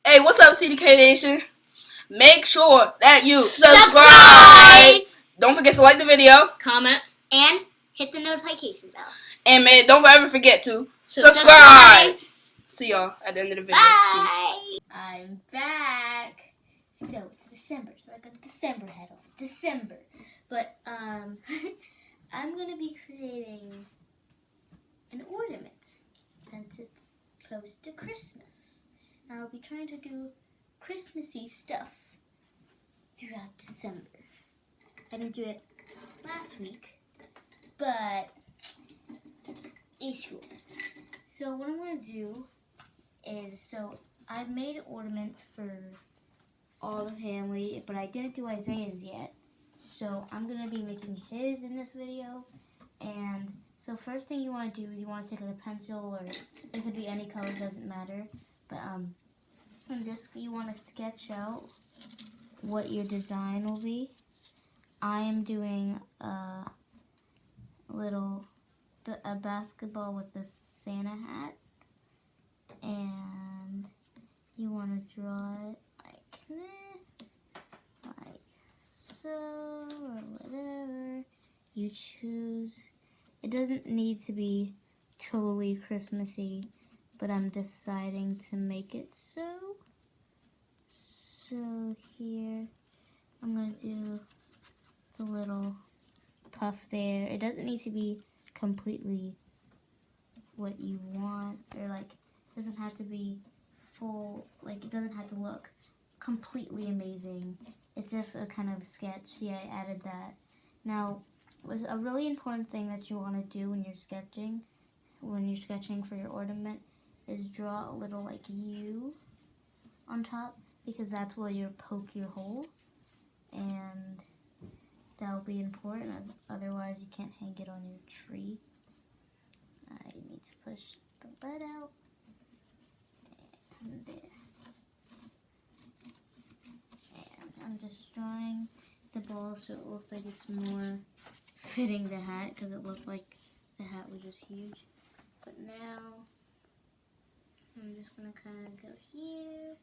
Hey, what's up, TDK Nation? Make sure that you Subscribe! Don't forget to like the video, Comment, and hit the notification bell. and don't ever forget to Subscribe! See y'all at the end of the video. Bye! Peace. I'm back. So it's December, so I got a December hat on. December. But I'm gonna be creating an ornament since it's close to Christmas. And I'll be trying to do Christmassy stuff throughout December. I didn't do it last week, but it's cool. So what I'm gonna do is, I've made ornaments for all the family, but I didn't do Isaiah's yet. So I'm gonna be making his in this video. And so first thing you want to do is you want to take a pencil, or it could be any color, doesn't matter. But you want to sketch out what your design will be. I am doing a basketball with a Santa hat, and you want to draw it like so, or whatever you choose. It doesn't need to be totally Christmassy, but I'm deciding to make it so. So here, I'm going to do the little puff there. It doesn't need to be completely what you want, or it doesn't have to be full, it doesn't have to look completely amazing. It's just a kind of sketch. Yeah, I added that. Now, a really important thing that you want to do when you're sketching for your ornament, is draw a little U on top, because that's where you'll poke your hole, and that'll be important. Otherwise, you can't hang it on your tree. I need to push the lead out, and there. And I'm just drawing the ball so it looks like it's more fitting the hat, because it looked like the hat was just huge. But now I'm just gonna kind of go here,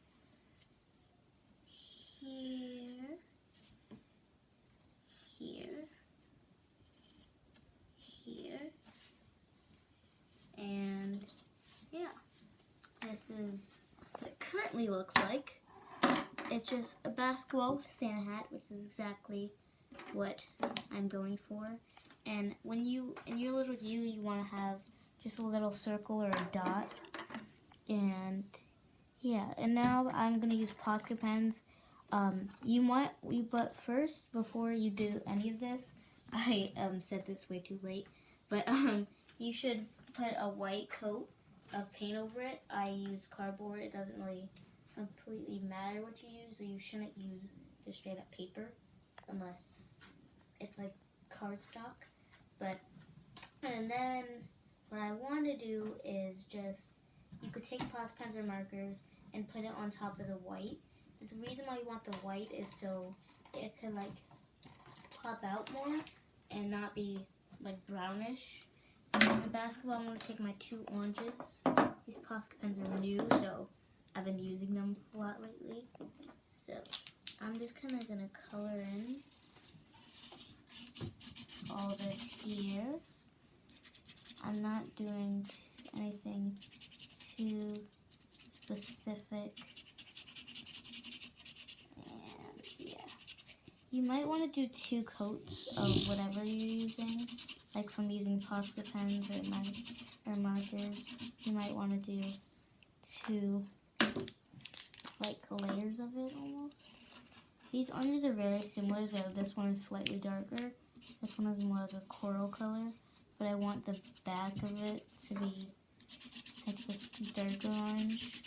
here, here, here, and yeah, this is what it currently looks like. It's just a basketball with a Santa hat, which is exactly what I'm going for. And when in your little you want to have just a little circle or a dot. And yeah, and now I'm going to use Posca pens. But first, before you do any of this, I said this way too late, but you should put a white coat of paint over it. I use cardboard. It doesn't really completely matter what you use, or you shouldn't use just straight up paper unless it's like cardstock. And then what I want to do is you could take Posca pens or markers and put it on top of the white. The reason why you want the white is so it could pop out more and not be brownish. And for the basketball, I'm going to take my 2 oranges. These Posca pens are new, so I've been using them a lot lately. So I'm just kind of going to color in all this here. I'm not doing anything too specific. And yeah, you might want to do 2 coats of whatever you're using. Like from using Posca pens or markers, you might want to do 2 layers of it almost. These oranges are very similar, so this one is slightly darker. This one is more like a coral color, but I want the back of it to be like this darker orange.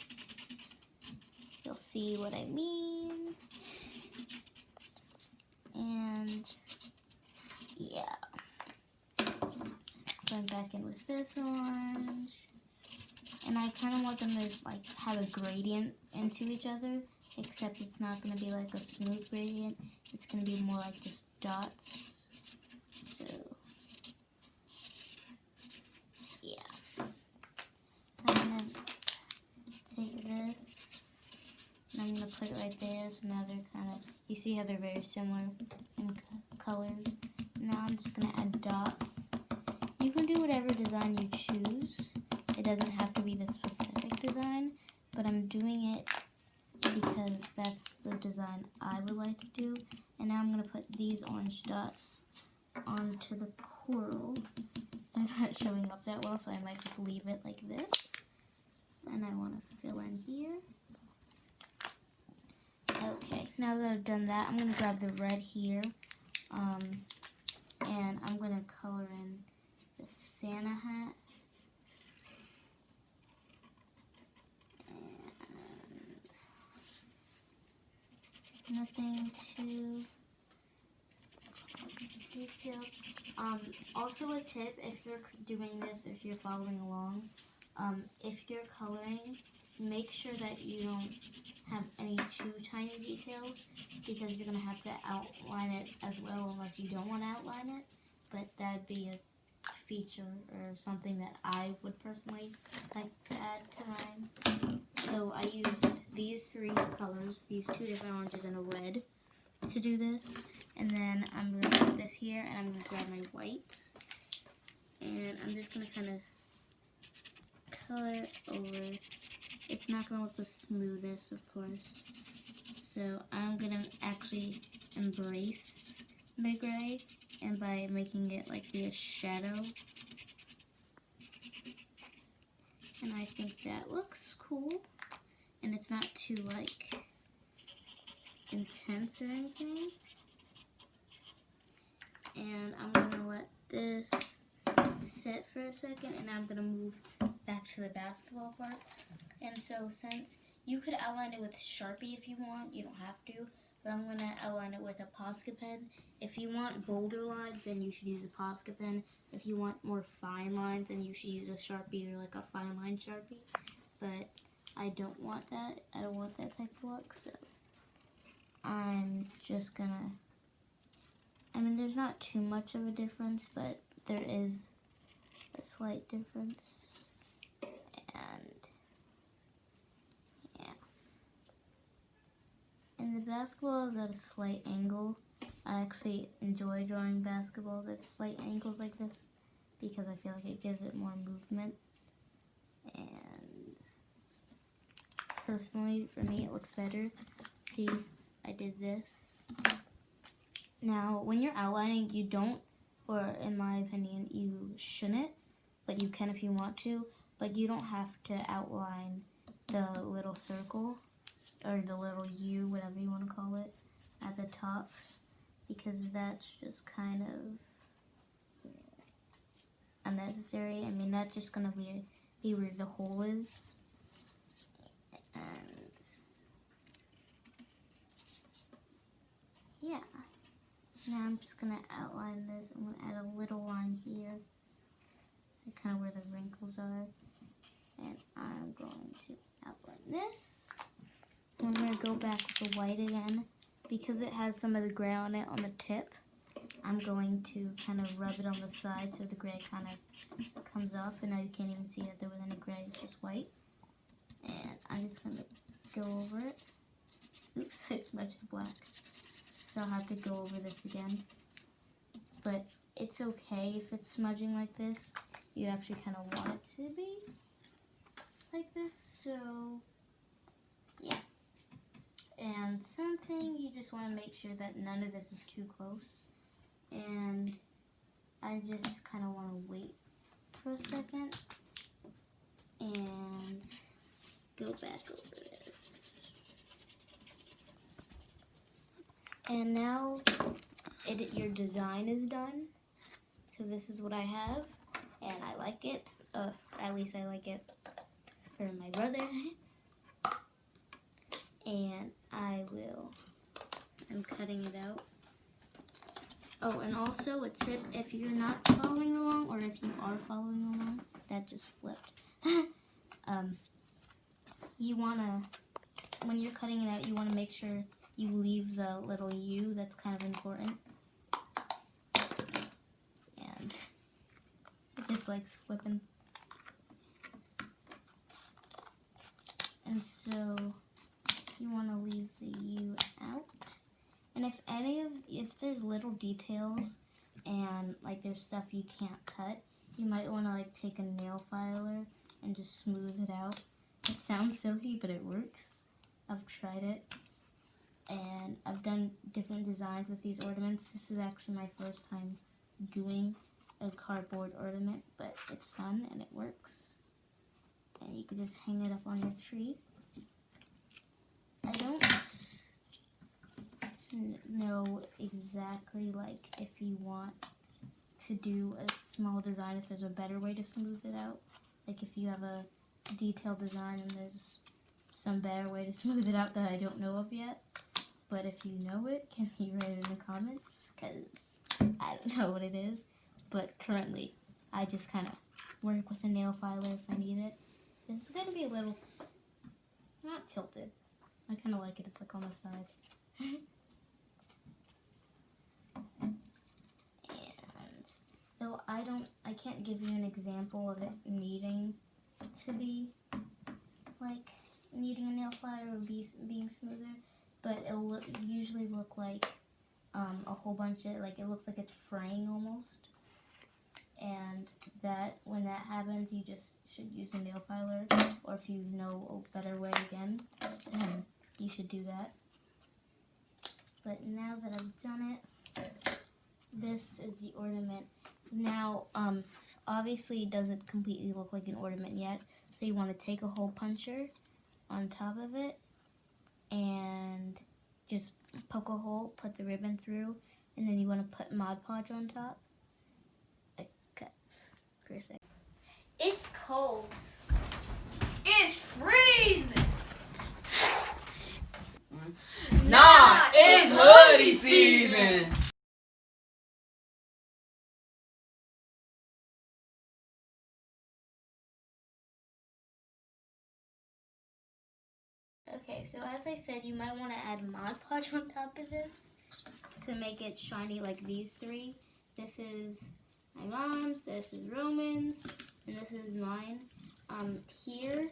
You'll see what I mean. And yeah, going back in with this orange, and I kind of want them to have a gradient into each other, except it's not going to be like a smooth gradient. It's going to be more like just dots. So yeah, I'm going to take this And I'm going to put it right there. So now they're kind of, you see how they're very similar in colors. Now I'm just going to add dots. You can do whatever design you choose. It doesn't have to be the specific design, but I'm doing it because that's the design I would like to do. And now I'm going to put these orange dots onto the coral. They're not showing up that well, so I might just leave it like this. And I want to fill in here. Okay, now that I've done that, I'm going to grab the red here. And I'm going to color in the Santa hat. And nothing too detailed. Also a tip, if you're doing this, if you're following along, if you're coloring, make sure that you don't have any too tiny details, because you're going to have to outline it as well unless you don't want to outline it. But that'd be a feature or something that I would personally like to add to mine. So I used these 3 colors, these 2 different oranges and a red, to do this. And then I'm going to put this here, and I'm going to grab my whites. And I'm just going to kind of color over. It's not going to look the smoothest, of course. So I'm going to actually embrace the gray, and by making it like be a shadow. And I think that looks cool. And it's not too like intense or anything. And I'm going to let this sit for a second, and I'm going to move back to the basketball part. And so since you could outline it with Sharpie if you want, you don't have to, but I'm going to outline it with a Posca pen. If you want bolder lines, then you should use a Posca pen. If you want more fine lines, then you should use a Sharpie or like a fine line Sharpie. But I don't want that. I don't want that type of look, so I'm just going to, I mean, there's not too much of a difference, but there is a slight difference. And yeah. And the basketball is at a slight angle. I actually enjoy drawing basketballs at slight angles like this because I feel like it gives it more movement. And personally, for me, it looks better. See, I did this. Now, when you're outlining, you don't, or in my opinion, you shouldn't, but you can if you want to, but you don't have to outline the little circle, or the little U, whatever you want to call it, at the top, because that's just kind of unnecessary. I mean, that's just going to be where the hole is. And yeah. Now I'm just going to outline this. I'm going to add a little line here, kind of where the wrinkles are. And I'm going to outline this. I'm going to go back with the white again. Because it has some of the gray on it on the tip, I'm going to kind of rub it on the side so the gray kind of comes off. And now you can't even see that there was any gray, it's just white. And I'm just going to go over it. Oops, I smudged the black. So I'll have to go over this again. But it's okay if it's smudging like this. You actually kind of want it to be like this. So, yeah. And something, you just want to make sure that none of this is too close. And I just kind of want to wait for a second and go back over this. And now your design is done. So this is what I have, and I like it. At least I like it for my brother. And I'm cutting it out. Oh, and also a tip, if you're not following along, or if you are following along, that just flipped. You wanna, when you're cutting it out, you wanna make sure you leave the little U, that's kind of important. And it just likes flipping. And so, you want to leave the U out. And if there's little details and like there's stuff you can't cut, you might want to like take a nail filer and just smooth it out. It sounds silly, but it works. I've tried it. And I've done different designs with these ornaments. This is actually my first time doing a cardboard ornament, but it's fun and it works. And you can just hang it up on your tree. I don't know exactly like if you want to do a small design, if there's a better way to smooth it out. Like if you have a detailed design and there's some better way to smooth it out that I don't know of yet. But if you know it, can you write it in the comments? Because I don't know what it is. But currently, I just kind of work with a nail filer if I need it. This is going to be a little, not tilted. I kind of like it. It's like on the side. And so I can't give you an example of it needing to be like needing a nail filer or being smoother, but it'll usually look like a whole bunch of, like it looks like it's fraying almost. And that when that happens, you just should use a nail filer, or if you know a better way again, then you should do that. But now that I've done it, this is the ornament. Now, obviously it doesn't completely look like an ornament yet, so you want to take a hole puncher on top of it and just poke a hole, put the ribbon through, and then you want to put Mod Podge on top. Okay, for a second. It's cold. It's freezing. Nah, it's hoodie season. Okay, so as I said, you might want to add Mod Podge on top of this to make it shiny like these three. This is my mom's, this is Roman's, and this is mine. Here,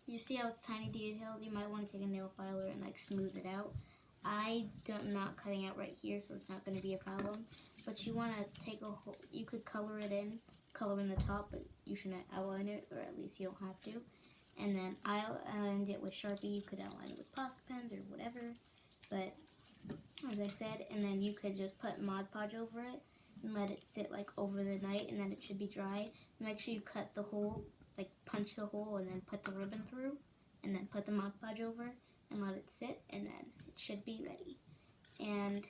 you see how it's tiny details? You might want to take a nail filer and like smooth it out. I'm not cutting out right here, so it's not going to be a problem. But you want to take a whole, you could color in the top, but you shouldn't outline it, or at least you don't have to. And then I'll outline it with Sharpie. You could outline it with pasta pens or whatever. But as I said, and then you could just put Mod Podge over it and let it sit like over the night, and then it should be dry. Make sure you cut the hole, like punch the hole, and then put the ribbon through, and then put the Mod Podge over and let it sit, and then it should be ready. And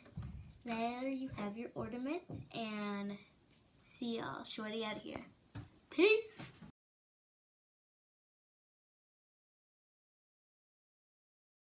there you have your ornament, and see y'all shortly out of here. Peace!